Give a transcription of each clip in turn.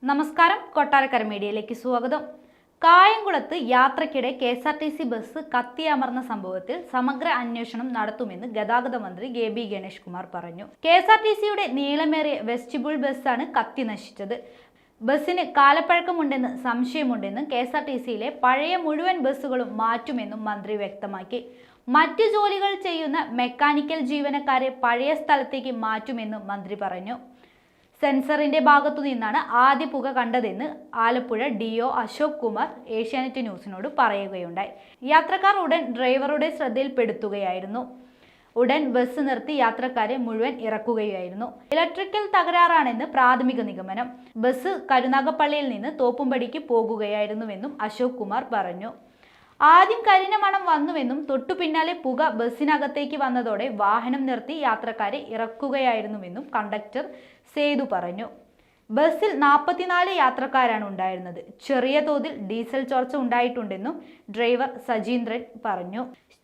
നമസ്കാരം, കൊട്ടാരക്കര മീഡിയയിലേക്ക് സ്വാഗതം. കായംകുളത്ത് യാത്രയ്ക്കിടെ KSRTC ബസ് കത്തിയമർന്ന സംഭവത്തിൽ സമഗ്ര അന്വേഷണം നടത്തുമെന്ന് ഗതാഗത മന്ത്രി KB ഗണേഷ് കുമാർ പറഞ്ഞു. KSRTCയുടെ നീളമേറിയ വെസ്റ്റിബിൾ ബസ്സാണ് കത്തി നശിച്ചത്. ബസ്സിന് കാലപ്പഴക്കമുണ്ടെന്ന് സംശയമുണ്ടെന്നും KSRTCയിലെ പഴയ മുഴുവൻ ബസ്സുകളും മാറ്റുമെന്നും മന്ത്രി വ്യക്തമാക്കി. മറ്റു ജോലികൾ ചെയ്യുന്ന മെക്കാനിക്കൽ ജീവനക്കാരെ പഴയ സ്ഥലത്തേക്ക് മാറ്റുമെന്നും മന്ത്രി പറഞ്ഞു. സെൻസറിന്റെ ഭാഗത്തു നിന്നാണ് ആദ്യ പുക കണ്ടതെന്ന് ആലപ്പുഴ DO അശോക് കുമാർ ഏഷ്യാനെറ്റ് ന്യൂസിനോട് പറയുകയുണ്ടായി. യാത്രക്കാർ ഉടൻ ഡ്രൈവറുടെ ശ്രദ്ധയിൽപ്പെടുത്തുകയായിരുന്നു. ഉടൻ ബസ് നിർത്തി യാത്രക്കാരെ മുഴുവൻ ഇറക്കുകയായിരുന്നു. ഇലക്ട്രിക്കൽ തകരാറാണെന്ന് പ്രാഥമിക നിഗമനം. ബസ് കരുനാഗപ്പള്ളിയിൽ നിന്ന് തോപ്പുംപടിക്ക് പോകുകയായിരുന്നുവെന്നും അശോക് കുമാർ പറഞ്ഞു. ആദ്യം കരിന മണം വന്നുവെന്നും തൊട്ടു പിന്നാലെ പുക ബസ്സിനകത്തേക്ക് വന്നതോടെ വാഹനം നിർത്തി യാത്രക്കാരെ ഇറക്കുകയായിരുന്നുവെന്നും കണ്ടക്ടർ സേതു പറഞ്ഞു. ബസ്സിൽ 44 യാത്രക്കാരാണ് ഉണ്ടായിരുന്നത്. ചെറിയ തോതിൽ ഡീസൽ ചോർച്ച ഉണ്ടായിട്ടുണ്ടെന്നും ഡ്രൈവർ സജീന്ദ്രൻ പറഞ്ഞു.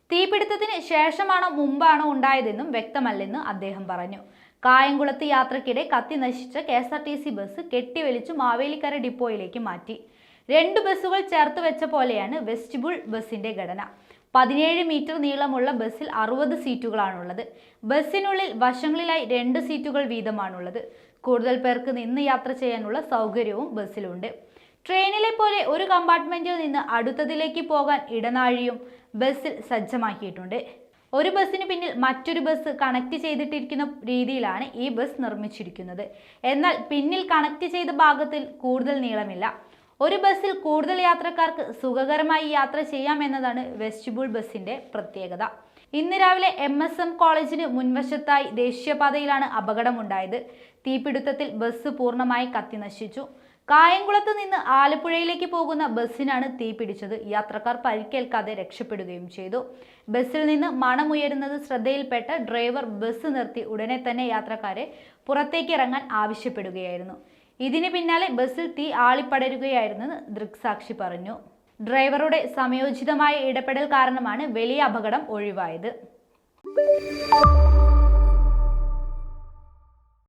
തീപിടുത്തത്തിന് ശേഷമാണോ മുമ്പാണോ ഉണ്ടായതെന്നും വ്യക്തമല്ലെന്ന് അദ്ദേഹം പറഞ്ഞു. കായംകുളത്ത് യാത്രക്കിടെ കത്തി നശിച്ച KSRTC ബസ് കെട്ടിവലിച്ചു മാവേലിക്കര ഡിപ്പോയിലേക്ക് മാറ്റി. 2 ബസ്സുകൾ ചേർത്ത് വെച്ച പോലെയാണ് വെസ്റ്റിബിൾ ബസിന്റെ ഘടന. 17 മീറ്റർ നീളമുള്ള ബസ്സിൽ 60 സീറ്റുകളാണുള്ളത്. ബസ്സിനുള്ളിൽ വശങ്ങളിലായി 2 സീറ്റുകൾ വീതമാണുള്ളത്. കൂടുതൽ പേർക്ക് നിന്ന് യാത്ര ചെയ്യാനുള്ള സൗകര്യവും ബസ്സിലുണ്ട്. ട്രെയിനിലെ പോലെ ഒരു കമ്പാർട്ട്മെന്റിൽ നിന്ന് അടുത്തതിലേക്ക് പോകാൻ ഇടനാഴിയും ബസ്സിൽ സജ്ജമാക്കിയിട്ടുണ്ട്. ഒരു ബസ്സിന് പിന്നിൽ മറ്റൊരു ബസ് കണക്ട് ചെയ്തിട്ടിരിക്കുന്ന രീതിയിലാണ് ഈ ബസ് നിർമ്മിച്ചിരിക്കുന്നത്. എന്നാൽ പിന്നിൽ കണക്ട് ചെയ്ത ഭാഗത്തിൽ കൂടുതൽ നീളമില്ല. ഒരു ബസ്സിൽ കൂടുതൽ യാത്രക്കാർക്ക് സുഖകരമായി യാത്ര ചെയ്യാമെന്നതാണ് വെസ്റ്റിബിൾ ബസിന്റെ പ്രത്യേകത. ഇന്ന് രാവിലെ MSM കോളേജിന് മുൻവശത്തായി ദേശീയപാതയിലാണ് അപകടമുണ്ടായത്. തീപിടുത്തത്തിൽ ബസ് പൂർണ്ണമായി കത്തി നശിച്ചു. കായംകുളത്ത് നിന്ന് ആലപ്പുഴയിലേക്ക് പോകുന്ന ബസ്സിനാണ് തീപിടിച്ചത്. യാത്രക്കാർ പരിക്കേൽക്കാതെ രക്ഷപ്പെടുകയും ചെയ്തു. ബസ്സിൽ നിന്ന് മണമുയരുന്നത് ശ്രദ്ധയിൽപ്പെട്ട ഡ്രൈവർ ബസ് നിർത്തി ഉടനെ തന്നെ യാത്രക്കാരെ പുറത്തേക്ക് ഇറങ്ങാൻ ആവശ്യപ്പെടുകയായിരുന്നു. ഇതിന് പിന്നാലെ ബസ്സിൽ തീ ആളിപ്പടരുകയായിരുന്നെന്ന് ദൃക്സാക്ഷി പറഞ്ഞു. ഡ്രൈവറുടെ സമയോചിതമായ ഇടപെടൽ കാരണമാണ് വലിയ അപകടം ഒഴിവായത്.